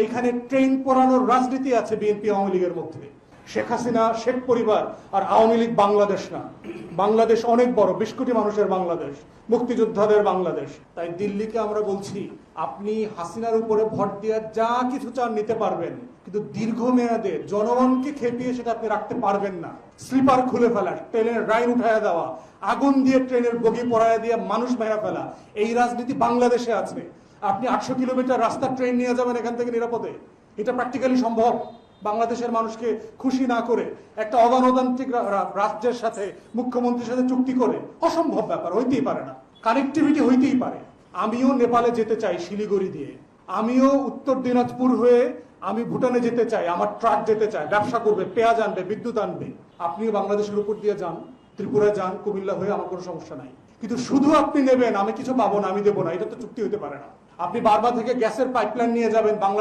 এখানে ট্রেন পোড়ানোর রাজনীতি আছে বিএনপি আওয়ামী লীগের মধ্যে। শেখ হাসিনা শেখ পরিবার আর আওয়ামী লীগ বাংলাদেশ না। বাংলাদেশ অনেক বড়, 20 কোটি মানুষের বাংলাদেশ, মুক্তিযোদ্ধাদের বাংলাদেশ। তাই দিল্লিকে আমরা বলছি, আপনি হাসিনার উপরে ভোট দিয়ে যা কিছু চান নিতে পারবেন, কিন্তু দীর্ঘমেয়াদে জনগণকে খেপিয়ে সেটা আপনি রাখতে পারবেন না। স্লিপার খুলে ফেলা, ট্রেনের লাইন উঠায় দেওয়া, আগুন দিয়ে ট্রেনের বগি পড়ায় দিয়ে মানুষ মেরা ফেলা, এই রাজনীতি বাংলাদেশে আছে। আপনি 800 কিলোমিটার রাস্তা ট্রেন নিয়ে যাবেন এখান থেকে নিরাপদে? এটা প্র্যাকটিক্যালি সম্ভব? বাংলাদেশের মানুষকে খুশি না করে একটা অগণতান্ত্রিক রাজ্যের সাথে, মুখ্যমন্ত্রীর সাথে চুক্তি করে? অসম্ভব ব্যাপার, হইতেই পারে না। কানেক্টিভিটি হইতেই পারে। আমিও নেপালে যেতে চাই শিলিগুড়ি দিয়ে, আমিও উত্তর দিনাজপুর হয়ে আমি ভুটানে যেতে চাই, আমার ট্রাক যেতে চায়, ব্যবসা করবে, পেঁয়াজ আনবে, বিদ্যুৎ আনবে। আপনিও বাংলাদেশের উপর দিয়ে যান, ত্রিপুরা যান, কুমিল্লা হয়ে, আমার কোনো সমস্যা নাই। কিন্তু শুধু আপনি নেবেন, আমি কিছু পাবো না, আমি দেবো না, এটা তো চুক্তি হতে পারে না। আপনি বারবার থেকে গ্যাসের পাইপলাইন নিয়ে যাবেন বাংলাদেশ